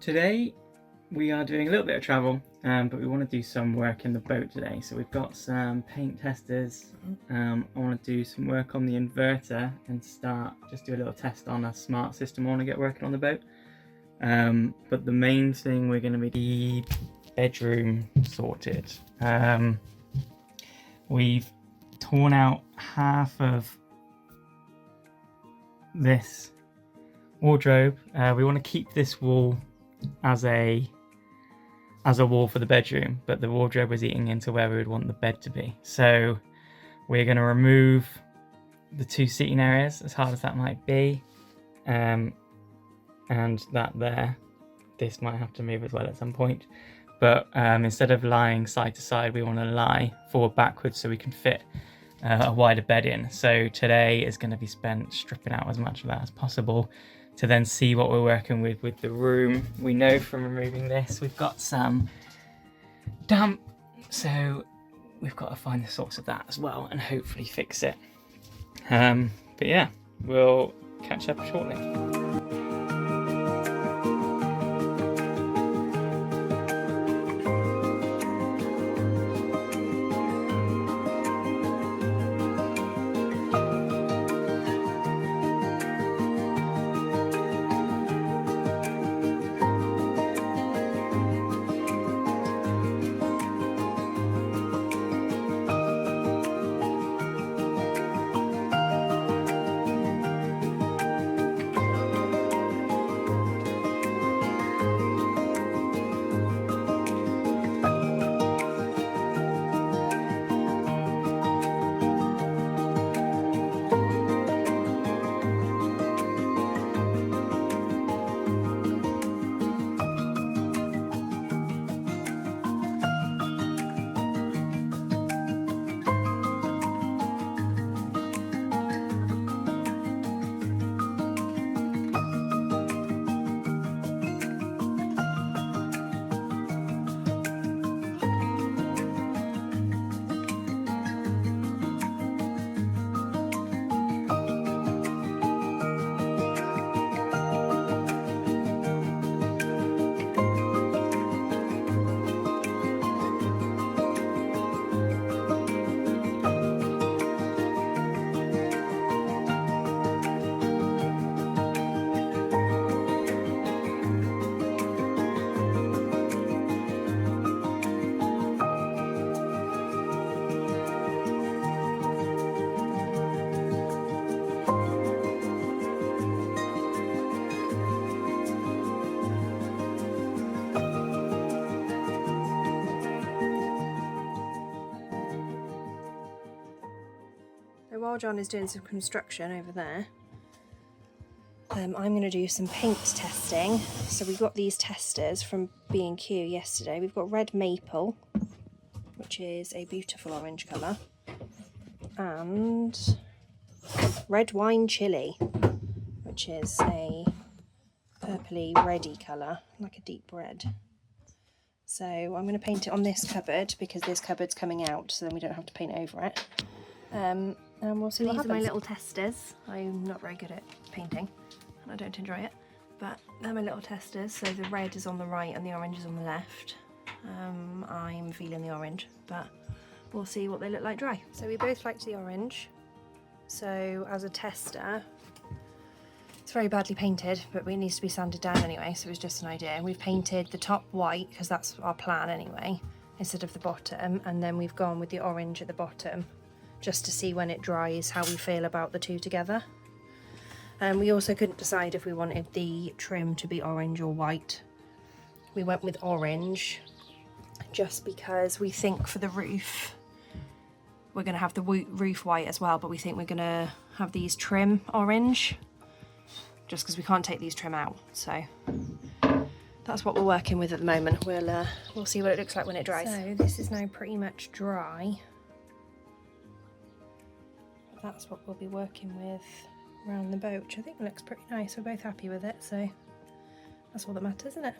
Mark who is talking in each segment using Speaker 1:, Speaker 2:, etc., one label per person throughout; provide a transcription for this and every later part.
Speaker 1: Today we are doing a little bit of travel, but we want to do some work in the boat today. So we've got some paint testers. I want to do some work on the inverter and just do a little test on a smart system I want to get working on the boat. But the main thing we're going to be the bedroom sorted. We've torn out half of this wardrobe. We want to keep this wall as a wall for the bedroom, but the wardrobe was eating into where we would want the bed to be. So we're going to remove the two seating areas, as hard as that might be, and that there. This might have to move as well at some point, but instead of lying side to side, we want to lie forward backwards so we can fit a wider bed in. So today is going to be spent stripping out as much of that as possible to then see what we're working with the room. We know from removing this we've got some damp, so we've got to find the source of that as well and hopefully fix it. But yeah, we'll catch up shortly.
Speaker 2: While John is doing some construction over there, I'm going to do some paint testing. So we got these testers from B&Q yesterday. We've got red maple, which is a beautiful orange colour, and red wine chili, which is a purpley reddy colour, like a deep red. So I'm going to paint it on this cupboard because this cupboard's coming out, so then we don't have to paint over it. And we'll see what happens. These are my little testers. I'm not very good at painting and I don't enjoy it, but they're my little testers. So the red is on the right and the orange is on the left. I'm feeling the orange, but we'll see what they look like dry. So we both liked the orange. So as a tester, it's very badly painted, but it needs to be sanded down anyway, so it was just an idea. We've painted the top white because that's our plan anyway, instead of the bottom, and then we've gone with the orange at the bottom just to see when it dries how we feel about the two together. And we also couldn't decide if we wanted the trim to be orange or white. We went with orange just because we think for the roof we're going to have the roof white as well, but we think we're going to have these trim orange just because we can't take these trim out. So that's what we're working with at the moment. We'll see what it looks like when it dries. So this is now pretty much dry. That's what we'll be working with around the boat, which I think looks pretty nice. We're both happy with it, so that's all that matters, isn't it?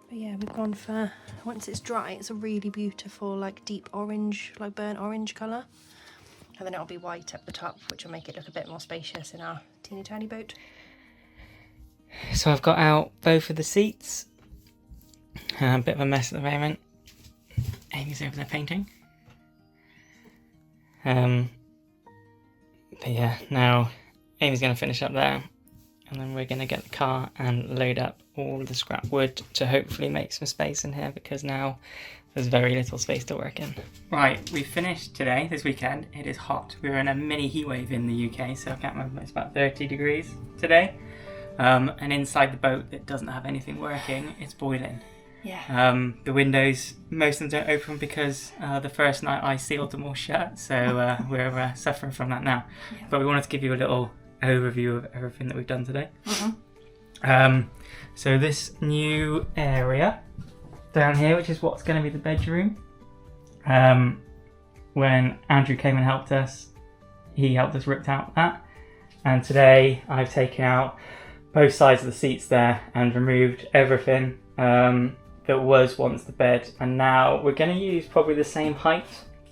Speaker 2: But yeah, we've gone for, once it's dry, it's a really beautiful like deep orange, like burnt orange colour. And then it'll be white at the top, which will make it look a bit more spacious in our teeny tiny boat.
Speaker 1: So I've got out both of the seats. A bit of a mess at the moment. Amy's over there painting. But yeah, now Amy's going to finish up there, and then we're going to get the car and load up all the scrap wood to hopefully make some space in here, because now there's very little space to work in. Right, we've finished today, this weekend. It is hot. We're in a mini heatwave in the UK, so I can't remember, it's about 30 degrees today. And inside the boat that doesn't have anything working, it's boiling.
Speaker 2: Yeah.
Speaker 1: The windows, most of them don't open because the first night I sealed them all shut, so we're suffering from that now. Yeah. But we wanted to give you a little overview of everything that we've done today. So this new area down here, which is what's going to be the bedroom, when Andrew came and helped us, he helped us rip out that, and today I've taken out both sides of the seats there and removed everything that was once the bed, and now we're going to use probably the same height.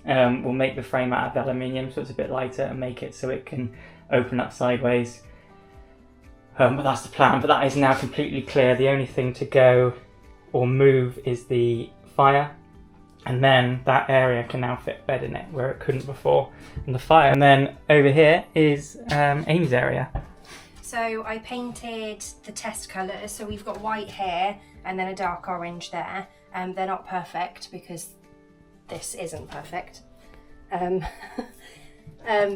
Speaker 1: We'll make the frame out of aluminium so it's a bit lighter and make it so it can open up sideways, but that's the plan. But that is now completely clear. The only thing to go or move is the fire, and then that area can now fit a bed in it where it couldn't before, and the fire. And then over here is Amy's area.
Speaker 2: So I painted the test colours, so we've got white here and then a dark orange there. They're not perfect because this isn't perfect,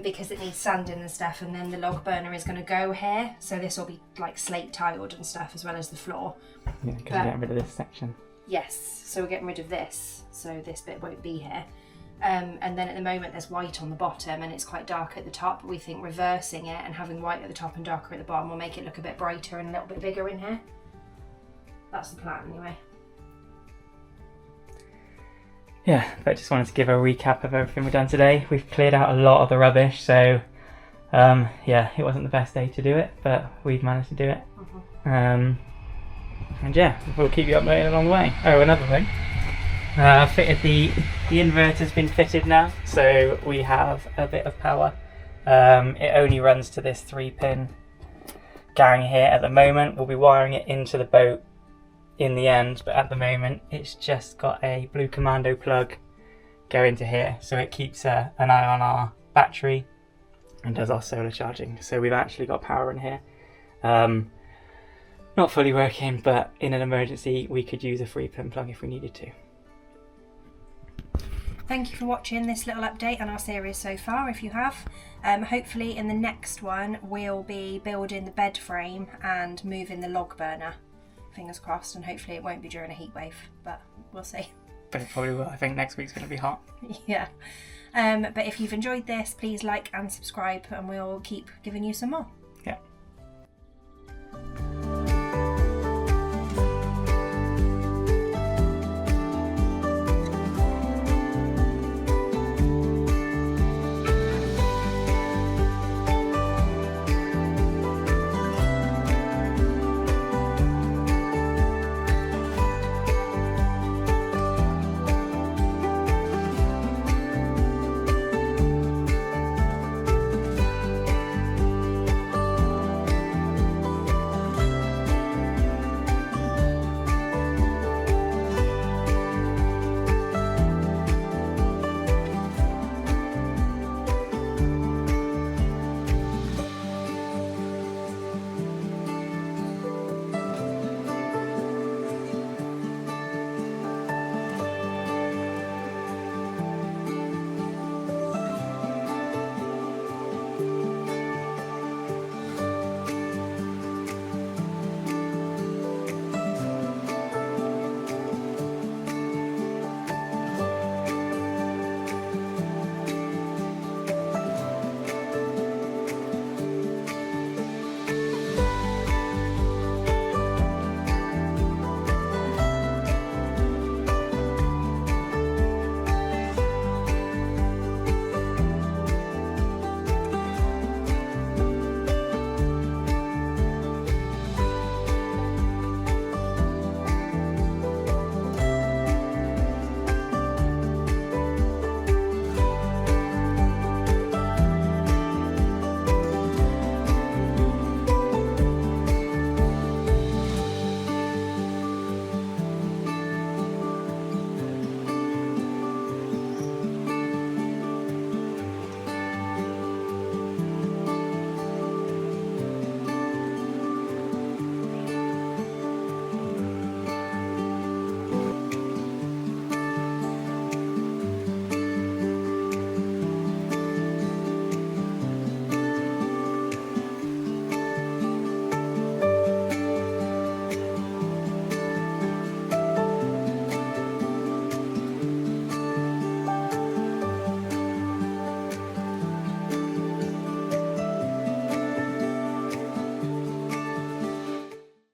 Speaker 2: because it needs sanding and stuff, and then the log burner is going to go here, so this will be like slate tiled and stuff as well as the floor.
Speaker 1: Yeah, because we're getting rid of this section.
Speaker 2: Yes, so we're getting rid of this, so this bit won't be here. And then at the moment there's white on the bottom and it's quite dark at the top. We think reversing it and having white at the top and darker at the bottom will make it look a bit brighter and a little bit bigger in here. That's the plan anyway.
Speaker 1: Yeah, but I just wanted to give a recap of everything we've done today. We've cleared out a lot of the rubbish, so yeah, it wasn't the best day to do it, but we've managed to do it. And yeah, we'll keep you updated along the way. Oh, another thing. Fitted the inverter's been fitted now, so we have a bit of power. It only runs to this 3-pin gang here at the moment. We'll be wiring it into the boat in the end, but at the moment it's just got a blue commando plug going to here, so it keeps an eye on our battery and does our solar charging. So we've actually got power in here. Not fully working, but in an emergency we could use a 3-pin plug if we needed to.
Speaker 2: Thank you for watching this little update on our series so far, if you have. Hopefully in the next one we'll be building the bed frame and moving the log burner. Fingers crossed, and hopefully it won't be during a heat wave, but we'll see.
Speaker 1: But it probably will. I think next week's going to be hot.
Speaker 2: Yeah. But if you've enjoyed this, please like and subscribe and we'll keep giving you some more.